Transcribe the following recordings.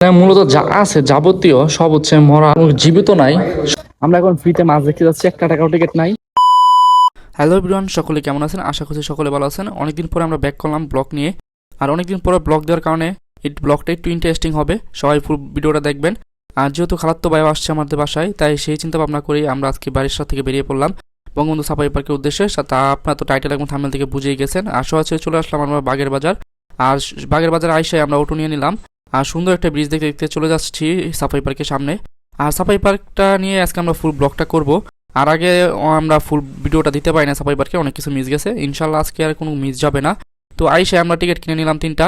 মূলত যা আছে যাবতীয় সব হচ্ছে মরা, জীবিত নাই। আমরা এখন ফ্রিতে মাছ দেখতে যাচ্ছি, 1 টাকাও টিকিট নাই। হ্যালো এভরিওয়ান, সকলে কেমন আছেন? আশা করছি সকলে ভালো আছেন। অনেকদিন পরে আমরা ব্যাক করলাম ব্লগ নিয়ে, আর অনেকদিন পরে ব্লগ দেওয়ার কারণে এই ব্লগটা একটু ইন্টারেস্টিং হবে। সবাই ফুল ভিডিওটা দেখবেন। আর যেহেতু খালাত্তো ভাই আসছে আমাদের বাসায়, তাই সেই চিন্তা ভাবনা করেই আমরা আজকে বাড়ির সাথে থেকে বেরিয়ে পড়লাম বঙ্গবন্ধু সাফারি পার্কের উদ্দেশ্যে। তা আপনারা তো টাইটেল এবং থাম্বনেল থেকে বুঝেই গেছেন। আর সরাসরি চলে আসলাম আমরা বাগের বাজার। আর বাগের বাজার আইসায় আমরা অটো নিয়ে নিলাম, আর সুন্দর একটা ব্রিজ দেখতে দেখতে চলে যাচ্ছি সাফারি পার্কের সামনে। আর সাফারি পার্কটা নিয়ে আজকে আমরা ফুল ব্লগটা করব। আর আগে আমরা ফুল ভিডিওটা দিতে পারি না, সাফারি পার্কে অনেক কিছু মিস গেছে। ইনশাল্লাহ আজকে আর কোনো মিস যাবে না। তো আইসে আমরা টিকিট কিনে নিলাম 3টা।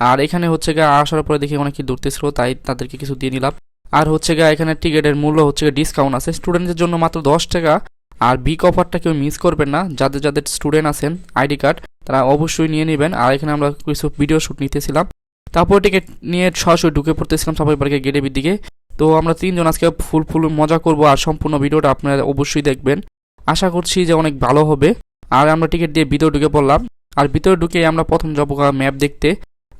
আর এখানে হচ্ছে গা আসার পরে দেখি অনেক কি দূরতে ছিল, তাই তাদেরকে কিছু দিয়ে নিলাম। আর হচ্ছে গা এখানে টিকিটের মূল্য হচ্ছে ডিসকাউন্ট আছে স্টুডেন্টদের জন্য মাত্র 10 টাকা। আর বিগ অফারটা কেউ মিস করবেন না, যাদের যাদের স্টুডেন্ট আছেন আইডি কার্ড তারা অবশ্যই নিয়ে নেবেন। আর এখানে আমরা কিছু ভিডিও শ্যুট নিতেছিলাম, তারপর টিকিট নিয়ে সরাসরি ঢুকে পড়তেছিলাম সাফারি পার্কের গেটের দিকে। তো আমরা 3জন আজকে ফুল মজা করব, আর সম্পূর্ণ ভিডিওটা আপনারা অবশ্যই দেখবেন। আশা করছি যে অনেক ভালো হবে। আর আমরা টিকিট দিয়ে ভিতরে ঢুকে পড়লাম। আর ভিতরে ঢুকে আমরা প্রথম যাবো ম্যাপ দেখতে।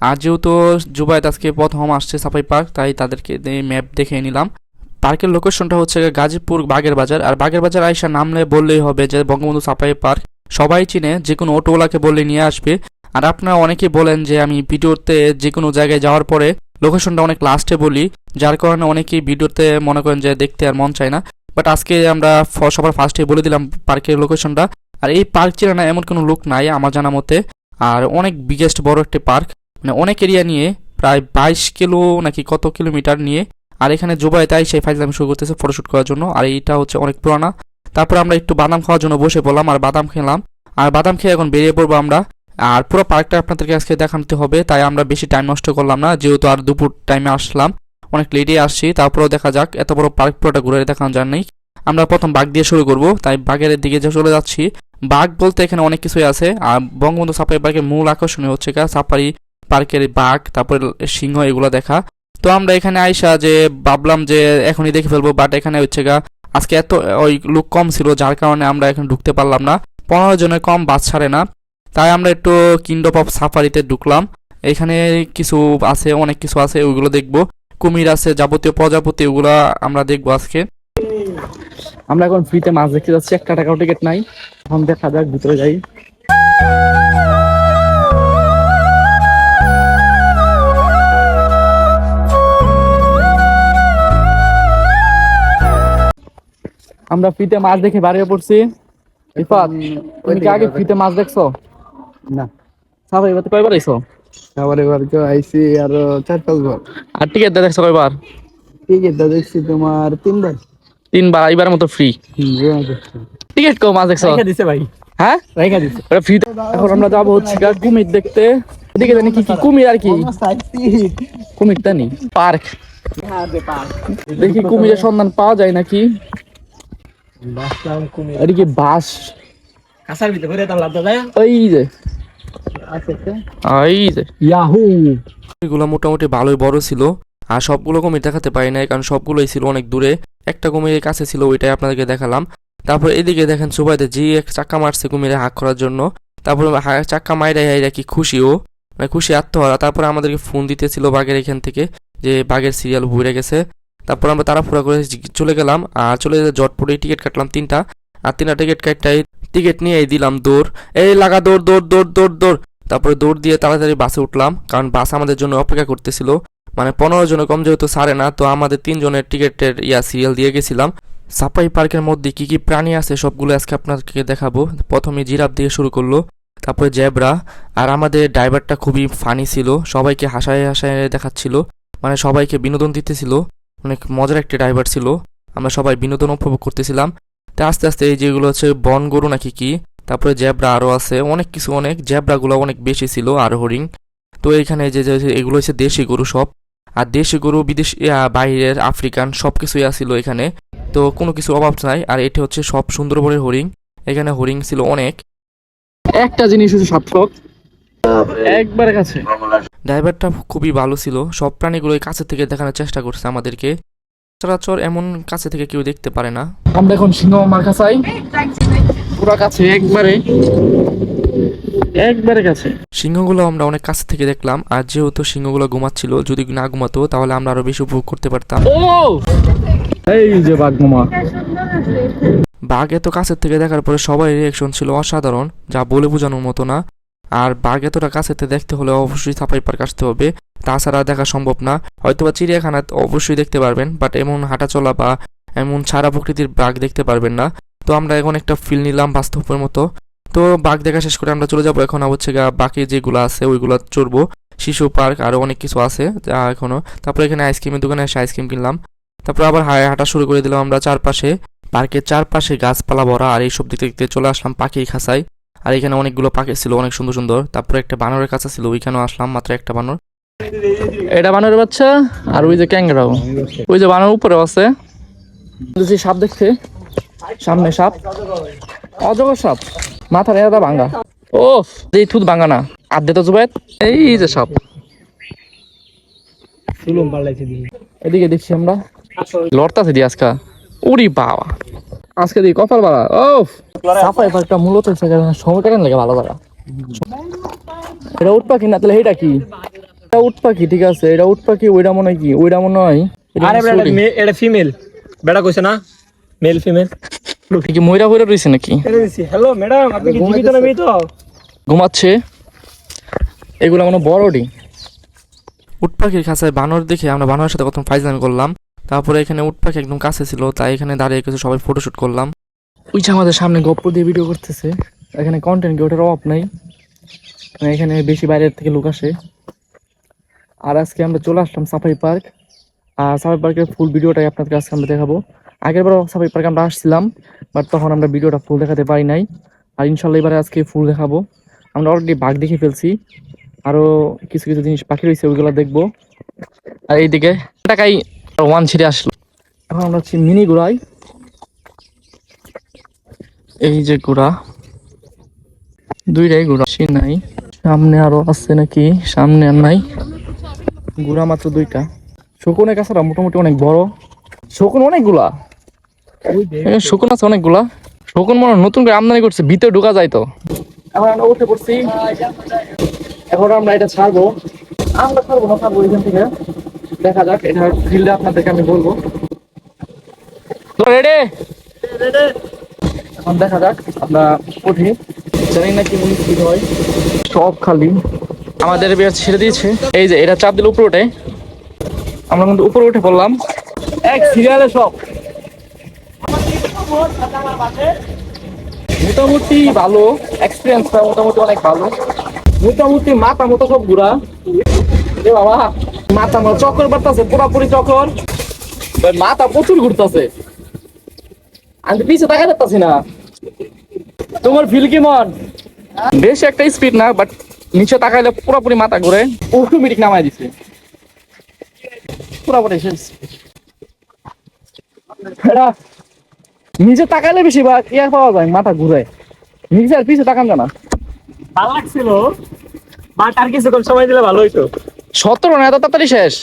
আর যেহেতু জুবায়েত আজকে প্রথম আসছে সাফারি পার্ক, তাই তাদেরকে ম্যাপ দেখে নিলাম। পার্কের লোকেশনটা হচ্ছে গাজীপুর বাগের বাজার। আর বাগের বাজার আইসা নামলে বললেই হবে যে বঙ্গবন্ধু সাফারি পার্ক। সবাই চিনে, যে কোনো অটোওয়ালাকে বললে নিয়ে আসবে। আর আপনারা অনেকেই বলেন যে আমি ভিডিওতে যে কোনো জায়গায় যাওয়ার পরে লোকেশনটা অনেক লাস্টে বলি, যার কারণে অনেকেই ভিডিওতে মনে করেন যে দেখতে আর মন চায় না। বাট আজকে আমরা সবার ফার্স্টে বলে দিলাম পার্কের লোকেশনটা। আর এই পার্ক চেনা না এমন কোনো লোক নাই আমার জানা মতে। আর অনেক বিগেস্ট বড় একটা পার্ক, মানে অনেক এরিয়া নিয়ে, প্রায় 22 কিলো নাকি কত কিলোমিটার নিয়ে। আর এখানে জুবাইতে তাই সেই ফাইজলামি শুরু করতেছে ফটোশ্যুট করার জন্য। আর এইটা হচ্ছে অনেক পুরানা। তারপর আমরা একটু বাদাম খাওয়ার জন্য বসে পড়লাম, আর বাদাম খেলাম। আর বাদাম খেয়ে এখন বেরিয়ে পড়বো আমরা। আর পুরো পার্কটা আপনাদেরকে আজকে দেখাতে হবে, তাই আমরা বেশি টাইম নষ্ট করলাম না, যেহেতু আর দুপুর টাইমে আসলাম, অনেক লেটে আসছি। তারপরেও দেখা যাক, এত বড় পার্ক পুরোটা ঘুরে দেখানো যায় নাই। আমরা প্রথম বাঘ দিয়ে শুরু করব, তাই বাঘের দিকে চলে যাচ্ছি। বাঘ বলতে এখানে অনেক কিছুই আছে। আর বঙ্গবন্ধু সাফারি পার্কের মূল আকর্ষণীয় হচ্ছে সাফারি পার্কের বাঘ, তারপরে সিংহ, এগুলো দেখা। তো আমরা এখানে আইসা যে ভাবলাম যে এখনই দেখে ফেলবো, বাট এখানে হচ্ছে আজকে এত ওই লোক কম ছিল, যার কারণে আমরা এখন ঢুকতে পারলাম না। 15 জনের কম বাস ছাড়ে না, তাই আমরা একটু কিংডম অফ সাফারিতে ঢুকলাম। এখানে কিছু আছে, অনেক কিছু আছে, ওইগুলো দেখবো। কুমির আছে, যাবতীয় প্রজাপতি, ওগুলো আমরা দেখবো আজকে। আমরা এখন ফ্রিতে মাছ দেখতে যাচ্ছি, 1 টাকাও টিকিট নাই। এখন দেখা যাক, ভিতরে যাই। আমরা ফ্রিতে মাছ দেখে বাড়িয়ে পড়ছি। রিফাত, তুমি কি আগে ফ্রিতে মাছ দেখছো? না, সাফারি পার্কে কয়বার আইছো? সাফারি পার্কে আইছি আর 4-5 বার। আর টিকিট দেখছো কয়বার? টিকিটটা দেখছি তোমার 3 বার। 3বার, এইবার মতো ফ্রি। টিকিট কো মাছ দেখছো? রাইখা দিছে ভাই। হ্যাঁ, রাইখা দিছে। ওটা ফ্রিতে। এখন আমরা যাবো হচ্ছে কুমির দেখতে। এদিকে জানি কি কি কুমির, আর কি কুমির জানি পার্ক। দেখি কুমিরের সন্ধান পাওয়া যায় নাকি। এদিকে বাস, কাঁসার ভিতরে ভরে দাও লাদা যায়। এই যে আছে এই যে ইয়াহু। এগুলো মোটামুটি ভালোই বড় ছিল। আর সবগুলো কুমির দেখাতে পারি নাই, কারণ সবগুলোই ছিল অনেক দূরে। একটা কুমিরের কাছে ছিল, ওইটাই আপনাদেরকে দেখালাম। তারপর এদিকে দেখেন সুবাইতে যে এক চাক্কা মারছে কুমিরে হাঁক করার জন্য। তারপর চাক্কা মাইরা কি খুশি, ও মানে খুশি আত্মহারা। তারপরে আমাদেরকে ফোন দিতেছিল বাঘের এখান থেকে, যে বাঘের সিরিয়াল ভরে গেছে। তারপর আমরা তাড়াহুড়া করে চলে গেলাম। আর চলে যেতে জটপটে টিকিট কাটলাম 3টা। আর 3টা টিকিট কাটটাই টিকিট নিয়ে দিলাম দৌড়, এই লাগা দৌড় দৌড় দৌড় দৌড় দৌড়। তারপরে দৌড় দিয়ে তাড়াতাড়ি বাসে উঠলাম, কারণ বাস আমাদের জন্য অপেক্ষা করতেছিল। মানে 15 জনের কম যেহেতু ছাড়ে না, তো আমাদের 3 জনের টিকিটের সিরিয়াল দিয়ে গেছিলাম। সাফারি পার্কের মধ্যে কি কি প্রাণী আছে সবগুলো আজকে আপনাকে দেখাবো। প্রথমে জিরাফ দিয়ে শুরু করলো, তারপরে জেব্রা। আর আমাদের ড্রাইভারটা খুবই ফানি ছিল, সবাইকে হাসায় হাসায় দেখাচ্ছিল, মানে সবাইকে বিনোদন দিতেছিল। অনেক মজার একটা ড্রাইভার ছিল, আমরা সবাই বিনোদন উপভোগ করতেছিলাম। তো আস্তে আস্তে এই যেগুলো হচ্ছে বন গরু নাকি কি, তারপরে জেব্রা আরও আছে অনেক কিছু, অনেক জেব্রাগুলো অনেক বেশি ছিল, আর হরিণ। তো এইখানে যে এগুলো হচ্ছে দেশি গরু সব। আর দেশি গরু, বিদেশি, বাইরের, আফ্রিকান সব কিছুই আসছিল এখানে, তো কোনো কিছু অভাব নাই। আর এটা হচ্ছে সব সুন্দরবনের হরিণ, এখানে হরিণ ছিল অনেক। একটা জিনিস হচ্ছে সার্থক, একবারে কাছে। ড্রাইভারটা খুবই ভালো ছিল, সব প্রাণীগুলোই কাছে থেকে দেখানোর চেষ্টা করছে আমাদেরকে। সচরাচর এমন কাছে থেকে কেউ দেখতে পারে না। আমরা এখন সিংহ মার্কা চাই, পুরা কাছে একবারে। একবারে কাছে। সিংহগুলো আমরা অনেক কাছ থেকে দেখলাম, আর যেহেতু সিংহগুলো ঘুমাচ্ছিল, যদি না ঘুমাতো তাহলে আমরা আরো বেশি উপভোগ করতে পারতাম। ও এই যে বাঘ মামা। বাঘ এত কাছের থেকে দেখার পরে সবাই রিয়াকশন ছিল অসাধারণ, যা বলে বোঝানোর মতো না। আর বাঘ এতটা কাছের থেকে দেখতে হলে অবশ্যই সাফারি পার্ক আসতে হবে, তাছাড়া দেখা সম্ভব না। হয়তোবা চিড়িয়াখানা অবশ্যই দেখতে পারবেন, বাট এমন হাঁটাচলা বা এমন ছাড়া প্রকৃতির বাঘ দেখতে পারবেন না। তো আমরা এখন একটা ফিল নিলাম বাস্তবের মতো। তো বাঘ দেখা শেষ করে আমরা চলে যাবো এখন হচ্ছে বাকি যেগুলো আছে ওইগুলো চড়বো। শিশু পার্ক আরো অনেক কিছু আছে যা এখনো। তারপরে এখানে আইসক্রিমের দোকানে এসে আইসক্রিম কিনলাম। তারপর আবার হাঁটা শুরু করে দিলাম আমরা চারপাশে। পার্কের চারপাশে গাছপালা ভরা, আর এইসব দেখতে দেখতে চলে আসলাম পাখির খাঁচায়। আর এখানে অনেকগুলো পাখি ছিল, অনেক সুন্দর সুন্দর। তারপরে একটা বানরের কাছে ছিল, ওইখানেও আসলাম, মাত্র একটা বানর। এটা বানরের বাচ্চা, আর ওই যে ক্যাংরাও, ওই যে বানর উপরে আছে। দেখছি সাপ দেখছে, সামনে সাপ, অজগর সাপ, মাথার এটা ভাঙ্গা। ও এই থুত ভাঙ্গা না, আদে তো জুবাইত। এই যে সাপ সুলুম পাল্লাইছে দিয়ে এদিকে দেখছি আমরা লড়তাছে দিয়ে আজকা। উরি বাবা, আজকে দিই কপাল বাড়া। ও সাফাই পার্কটা মূলত সময় কাটান লাগে ভালো জায়গা। এটা উট পাখি না, তাহলে এটা কি? এটা উট পাখি, ঠিক আছে, এটা উট পাখি। ওইটা মনে হয় কি, ওইটা মনে হয় আরে এটা ফিমেল বেড়া কইছে না, মেল ফিমেল। কি ময়রা হইরা রইছে নাকি? হ্যালো ম্যাডাম, আপনি কি জীবিত না মৃত? ঘুমাচ্ছে। এগুলো মনে বড়ডি। উট পাখির খাঁচায় বানর দেখে আমরা বানরের সাথে কত ফাইজলামি করলাম। তারপরে এখানে উট পাখি একদম কাছে ছিল, তাই এখানে দাঁড়িয়ে কিছু সবাই ফটোশুট করলাম। ওই যে আমাদের সামনে গপ্প দিয়ে ভিডিও করতেছে। এখানে কন্টেন্ট ওটার অভাব নাই, মানে এখানে বেশি বাইরের থেকে লোক আসে। আর আজকে আমরা চলে আসলাম সাফারি পার্ক। আর সাফারি পার্কের ফুল ভিডিওটাই আপনাদের আজকে আমরা দেখাবো। আগেরবার সাফারি পার্কে আমরা আসছিলাম, বাট তখন আমরা ভিডিওটা ফুল দেখাতে পারি নাই। আর ইনশাল্লাহ এবারে আজকে ফুল দেখাবো। আমরা অলরেডি বাঘ দেখে ফেলছি, আরো কিছু কিছু জিনিস বাকি রয়েছে, ওইগুলো দেখবো। আর এইদিকে টাকাই ওয়ান ছিঁড়ে আসলো। এখন আমরা হচ্ছি মিনি ঘোড়ায়। এই যে ঘোড়া, দুইটাই ঘোড়া নাই, সামনে আরো আছে নাকি? সামনে আর নাই, ঘোড়া মাত্র দুইটা। শকুনের কাছাটা মোটামুটি অনেক বড়। শকুন অনেকগুলা, শকুন আছে অনেকগুলা। শকুন মনে হয় নতুন করে আমদানি করছে, ভিতরে ঢোকা যায় তো। এখন আমরা উঠে পড়ছি, এখন আমরা এটা ছাড়বো। আমরা ছাড়বো না, ছাড়বো এখান থেকে। দেখা যাক, এটার ফিল্ডে আপনাদেরকে আমি বলবো। রেডি? এখন দেখা যাক, আমরা উঠি। জানি না কি বলি, কি হয়। সব খালি আমাদের বিয়ার ছেড়ে দিয়েছে। এই যে এটা চাপ দিলে উপরে ওঠে, আমরা কিন্তু উপরে উঠে পড়লাম এক সিরিয়ালে সব। মোটামুটি ভালো এক্সপিরিয়েন্সটা, মোটামুটি অনেক ভালো। মোটামুটি মাথা মতো সব ঘুরা। এ বাবা, মাথা মতো চক্কর বাড়তেছে, পুরাপুরি চক্কর। মাথা প্রচুর ঘুরতেছে, আমি তো পিছে তাকাই যাচ্ছি না। তোমার ফিল কেমন? বেশ একটা স্পিড না, বাট নিচে তাকাইলে পুরোপুরি মাথা ঘুরে। অটোমেটিক নামাই দিছে পুরোপুরি শেষ। নিচে তাকাইলে বেশি বা ইয়ার পাওয়া যায়, মাথা ঘুরে। নিচে আর পিছে তাকান জানা। ভালো লাগছিল, বাট আর কিছুক্ষণ সময় দিলে ভালো হইতো। 17 না, এত তাড়াতাড়ি শেষ।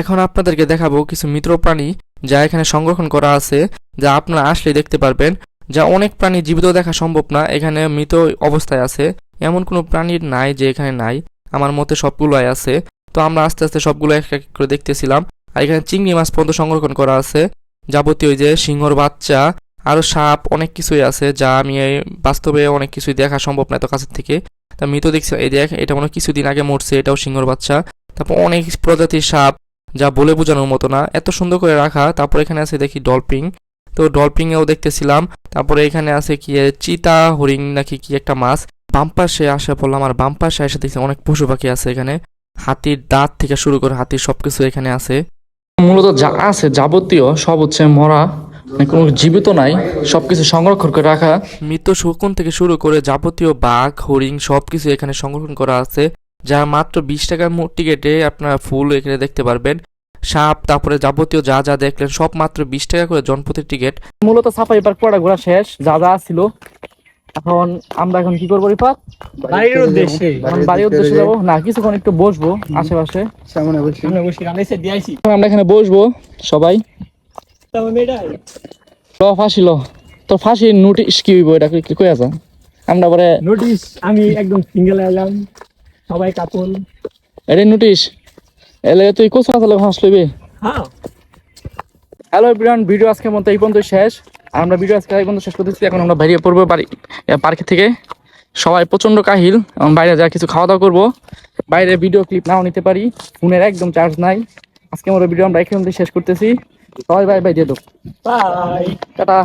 এখন আপনাদেরকে দেখাবো কিছু মিত্র প্রাণী যা এখানে সংরক্ষণ করা আছে, যা আপনারা আসলে দেখতে পারবেন। যা অনেক প্রাণী জীবিত দেখা সম্ভব না, এখানে মৃত অবস্থায় আছে। এমন কোনো প্রাণীর নাই যে এখানে নাই, আমার মতে সবগুলোই আছে। তো আমরা আস্তে আস্তে সবগুলো এক এক করে দেখতেছিলাম। আর এখানে চিংড়ি মাছ পর্যন্ত সংরক্ষণ করা আছে, যাবতীয় যে সিংহর বাচ্চা, আরও সাপ, অনেক কিছুই আছে যা আমি বাস্তবে অনেক কিছুই দেখা সম্ভব না এত কাছের থেকে। তা মৃত দেখছি, এই দেখ, এটা মনে হয় কিছুদিন আগে মরছে, এটাও সিংহর বাচ্চা। তারপর অনেক প্রজাতির সাপ, যা বলে বোঝানোর মতো না, এত সুন্দর করে রাখা। তারপর এখানে আছে দেখি ডলফিন, তো ডলফিনেও দেখতেছিলাম। তারপরে এখানে আছে কি চিতা হরিণ নাকি কি একটা মাছ। বাম পাশে আসে পড়লাম, আর বাম পাশে এসে দেখছি অনেক পশু পাখি আছে এখানে। হাতির দাঁত থেকে শুরু করে হাতির সবকিছু এখানে আছে। মূলত যা আছে যাবতীয় সব হচ্ছে মরা, মানে কোনো জীবিত নাই, সবকিছু সংরক্ষণ করে রাখা। মৃত শকুন থেকে শুরু করে যাবতীয় বাঘ হরিণ সবকিছু এখানে সংরক্ষণ করা আছে, যা মাত্র 20 টাকার টিকেটে আপনারা ফুল এখানে দেখতে পারবেন। সাপ, তারপরে যাবতীয় যা যা দেখলেন সব মাত্র 20 টাকা করে জনপ্রতি টিকিট। মূলত সাফারি পার্ক পড়া ঘোরা শেষ, যা যা ছিল। এখন আমরা এখন কি করবো রিফাত? বাড়ির উদ্দেশ্যে, এখন বাড়ির উদ্দেশ্যে যাবো না, কিছুক্ষণ একটু বসবো আশেপাশে। সামনে বসে রান্নাইছে দিয়েছি। আমরা এখানে বসবো সবাই। তবে মেয়েটা ল ফাঁসি ল, তো ফাঁসির নোটিশ কি হইব, এটা কই আছে? আমরা পরে নোটিশ আমি একদম সিঙ্গেল এলাম, সবাই কাপল। এটা নোটিশ এলে তুই কোথা আসলে হাস লইবি। হ্যাঁ হ্যালো এভরিওয়ান, ভিডিও আজকের মতো এই পর্যন্ত শেষ। আর আমরা ভিডিও আজকে এই পর্যন্ত শেষ করতেছি। এখন আমরা বেরিয়ে পড়বো পার্কে থেকে। সবাই প্রচণ্ড কাহিল এবং বাইরে যা কিছু খাওয়া দাওয়া করবো। বাইরে ভিডিও ক্লিপ নাও নিতে পারি, ফোনের একদম চার্জ নাই। আজকে আমার ভিডিও আমরা এখান থেকে শেষ করতেছি। সবাই বাই বাই দিয়ে দেবো, বাই। টাটা।